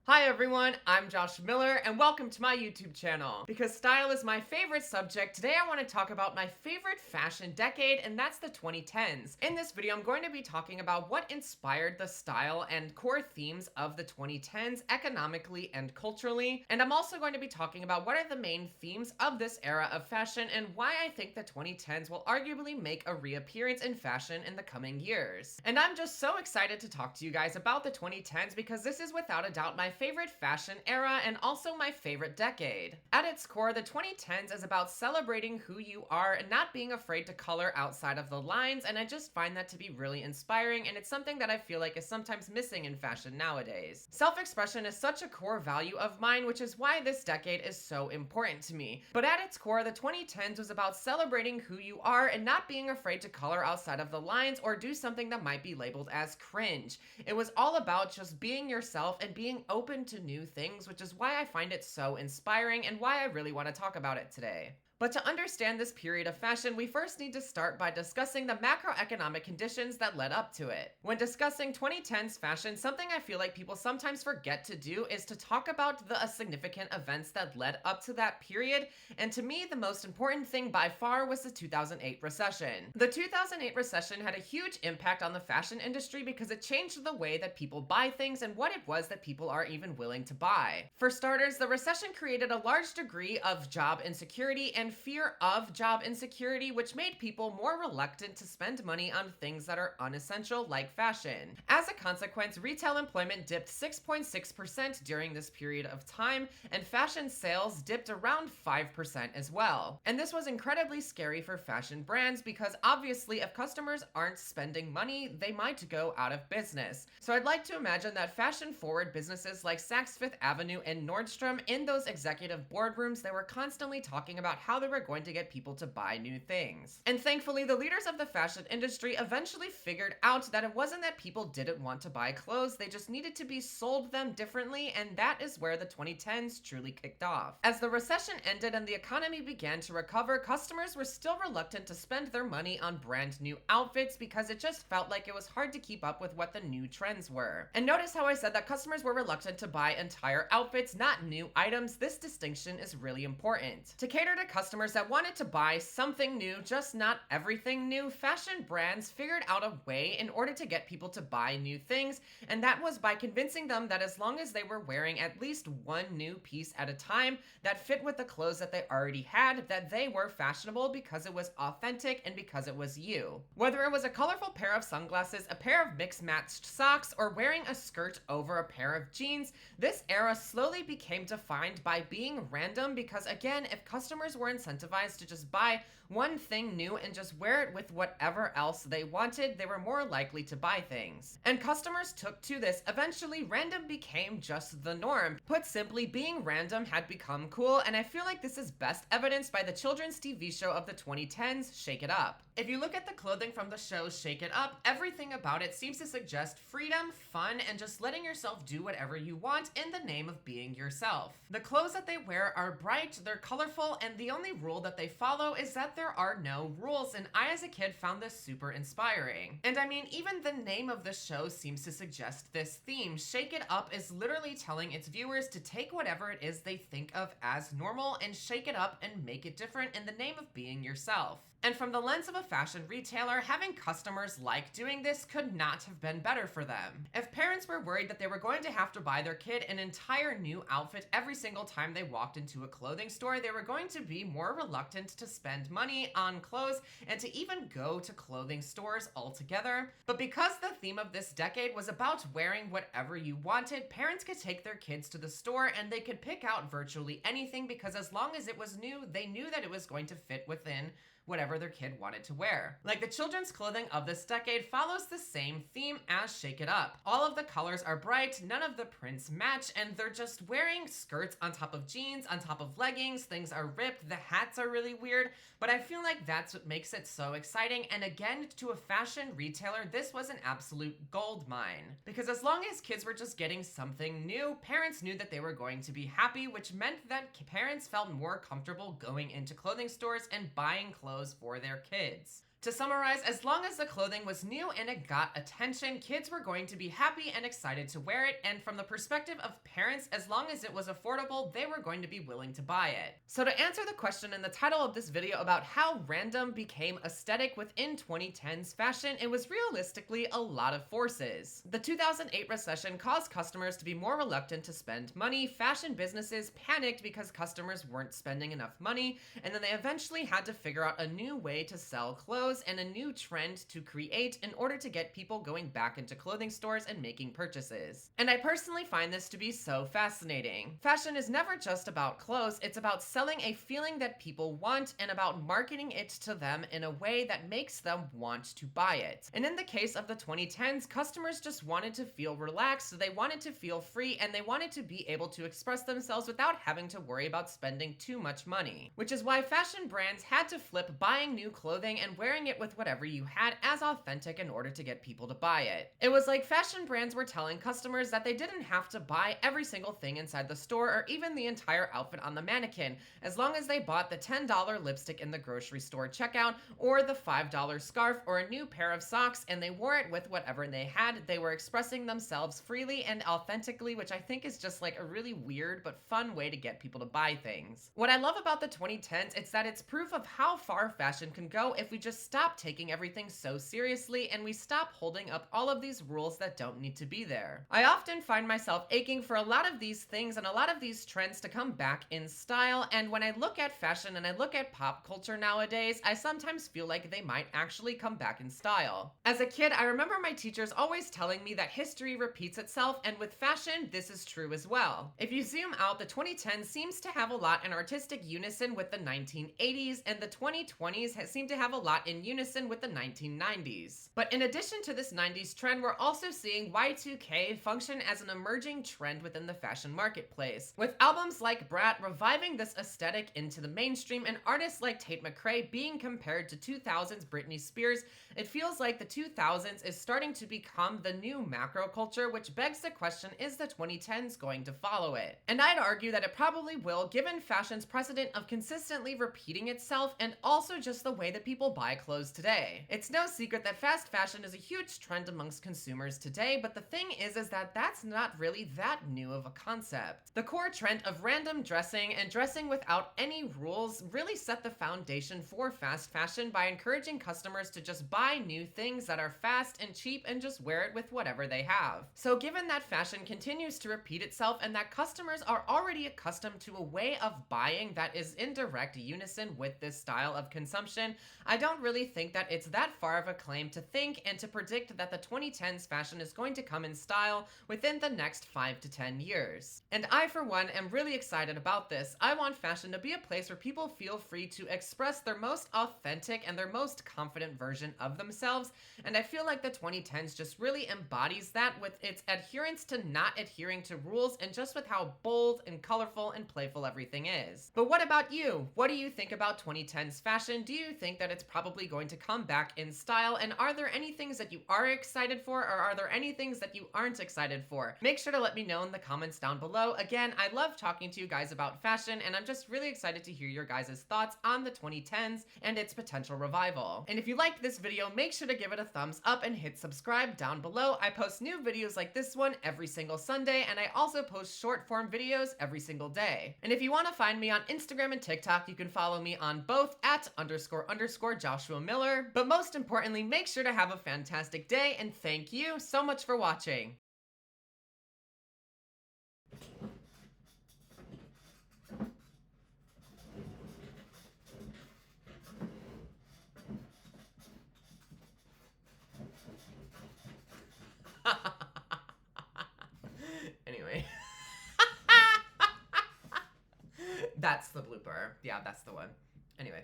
Hi everyone, I'm Josh Miller and welcome to my YouTube channel. Because style is my favorite subject, today I want to talk about my favorite fashion decade, and that's the 2010s. In this video, I'm going to be talking about what inspired the style and core themes of the 2010s economically and culturally, and I'm also going to be talking about what are the main themes of this era of fashion and why I think the 2010s will arguably make a reappearance in fashion in the coming years. And I'm just so excited to talk to you guys about the 2010s because this is without a doubt my favorite fashion era and also my favorite decade. At its core, the 2010s is about celebrating who you are and not being afraid to color outside of the lines, and I just find that to be really inspiring, and it's something that I feel like is sometimes missing in fashion nowadays. Self-expression is such a core value of mine, which is why this decade is so important to me. But at its core, the 2010s was about celebrating who you are and not being afraid to color outside of the lines or do something that might be labeled as cringe. It was all about just being yourself and being open to new things, which is why I find it so inspiring and why I really want to talk about it today. But to understand this period of fashion, we first need to start by discussing the macroeconomic conditions that led up to it. When discussing 2010s fashion, something I feel like people sometimes forget to do is to talk about the significant events that led up to that period, and to me, the most important thing by far was the 2008 recession. The 2008 recession had a huge impact on the fashion industry because it changed the way that people buy things and what it was that people are even willing to buy. For starters, the recession created a large degree of job insecurity and fear of job insecurity, which made people more reluctant to spend money on things that are unessential like fashion. As a consequence, retail employment dipped 6.6% during this period of time, and fashion sales dipped around 5% as well. And this was incredibly scary for fashion brands because obviously if customers aren't spending money, they might go out of business. So I'd like to imagine that fashion-forward businesses like Saks Fifth Avenue and Nordstrom, in those executive boardrooms, they were constantly talking about how they were going to get people to buy new things. And thankfully, the leaders of the fashion industry eventually figured out that it wasn't that people didn't want to buy clothes, they just needed to be sold them differently, and that is where the 2010s truly kicked off. As the recession ended and the economy began to recover, customers were still reluctant to spend their money on brand new outfits because it just felt like it was hard to keep up with what the new trends were. And notice how I said that customers were reluctant to buy entire outfits, not new items. This distinction is really important. To cater to customers that wanted to buy something new, just not everything new, fashion brands figured out a way in order to get people to buy new things, and that was by convincing them that as long as they were wearing at least one new piece at a time that fit with the clothes that they already had, that they were fashionable because it was authentic and because it was you. Whether it was a colorful pair of sunglasses, a pair of mix-matched socks, or wearing a skirt over a pair of jeans, this era slowly became defined by being random because, again, if customers were incentivized to just buy one thing new and just wear it with whatever else they wanted, they were more likely to buy things. And customers took to this. Eventually, random became just the norm. Put simply, being random had become cool, and I feel like this is best evidenced by the children's TV show of the 2010s, Shake It Up. If you look at the clothing from the show Shake It Up, everything about it seems to suggest freedom, fun, and just letting yourself do whatever you want in the name of being yourself. The clothes that they wear are bright, they're colorful, and the only rule that they follow is that there are no rules, and I as a kid found this super inspiring. And I mean, even the name of the show seems to suggest this theme. Shake It Up is literally telling its viewers to take whatever it is they think of as normal and shake it up and make it different in the name of being yourself. And from the lens of a fashion retailer, having customers like doing this could not have been better for them. If parents were worried that they were going to have to buy their kid an entire new outfit every single time they walked into a clothing store, they were going to be more reluctant to spend money on clothes and to even go to clothing stores altogether. But because the theme of this decade was about wearing whatever you wanted, parents could take their kids to the store and they could pick out virtually anything because as long as it was new, they knew that it was going to fit within whatever their kid wanted to wear. Like, the children's clothing of this decade follows the same theme as Shake It Up. All of the colors are bright, none of the prints match, and they're just wearing skirts on top of jeans, on top of leggings, things are ripped, the hats are really weird, but I feel like that's what makes it so exciting, and again, to a fashion retailer, this was an absolute gold mine. Because as long as kids were just getting something new, parents knew that they were going to be happy, which meant that parents felt more comfortable going into clothing stores and buying clothes for their kids. To summarize, as long as the clothing was new and it got attention, kids were going to be happy and excited to wear it, and from the perspective of parents, as long as it was affordable, they were going to be willing to buy it. So to answer the question in the title of this video about how random became aesthetic within 2010s fashion, it was realistically a lot of forces. The 2008 recession caused customers to be more reluctant to spend money, fashion businesses panicked because customers weren't spending enough money, and then they eventually had to figure out a new way to sell clothes and a new trend to create in order to get people going back into clothing stores and making purchases. And I personally find this to be so fascinating. Fashion is never just about clothes, it's about selling a feeling that people want and about marketing it to them in a way that makes them want to buy it. And in the case of the 2010s, customers just wanted to feel relaxed, they wanted to feel free, and they wanted to be able to express themselves without having to worry about spending too much money. Which is why fashion brands had to flip buying new clothing and wearing it with whatever you had as authentic in order to get people to buy it. It was like fashion brands were telling customers that they didn't have to buy every single thing inside the store or even the entire outfit on the mannequin, as long as they bought the $10 lipstick in the grocery store checkout or the $5 scarf or a new pair of socks, and they wore it with whatever they had. They were expressing themselves freely and authentically, which I think is just like a really weird but fun way to get people to buy things. What I love about the 2010s is that it's proof of how far fashion can go if we just stop taking everything so seriously and we stop holding up all of these rules that don't need to be there. I often find myself aching for a lot of these things and a lot of these trends to come back in style, and when I look at fashion and I look at pop culture nowadays, I sometimes feel like they might actually come back in style. As a kid, I remember my teachers always telling me that history repeats itself, and with fashion, this is true as well. If you zoom out, the 2010s seems to have a lot in artistic unison with the 1980s, and the 2020s seem to have a lot in unison with the 1990s. But in addition to this 90s trend, we're also seeing Y2K function as an emerging trend within the fashion marketplace, with albums like Brat reviving this aesthetic into the mainstream and artists like Tate McRae being compared to 2000s Britney Spears. It feels like the 2000s is starting to become the new macro culture, which begs the question, is the 2010s going to follow it? And I'd argue that it probably will, given fashion's precedent of consistently repeating itself and also just the way that people buy clothes today. It's no secret that fast fashion is a huge trend amongst consumers today, but the thing is that that's not really that new of a concept. The core trend of random dressing and dressing without any rules really set the foundation for fast fashion by encouraging customers to just buy new things that are fast and cheap and just wear it with whatever they have. So given that fashion continues to repeat itself and that customers are already accustomed to a way of buying that is in direct unison with this style of consumption, I don't really think that it's that far of a claim to think and to predict that the 2010s fashion is going to come in style within the next 5 to 10 years. And I, for one, am really excited about this. I want fashion to be a place where people feel free to express their most authentic and their most confident version of themselves, and I feel like the 2010s just really embodies that with its adherence to not adhering to rules and just with how bold and colorful and playful everything is. But what about you? What do you think about 2010s fashion? Do you think that it's probably going to come back in style? And are there any things that you are excited for, or are there any things that you aren't excited for? Make sure to let me know in the comments down below. Again, I love talking to you guys about fashion, and I'm just really excited to hear your guys' thoughts on the 2010s and its potential revival. And if you liked this video, make sure to give it a thumbs up and hit subscribe down below. I post new videos like this one every single Sunday, and I also post short form videos every single day. And if you want to find me on Instagram and TikTok, you can follow me on both at __ Joshua Miller. But most importantly, make sure to have a fantastic day, and thank you so much for watching. Anyway. That's the blooper. Yeah, that's the one. Anyway.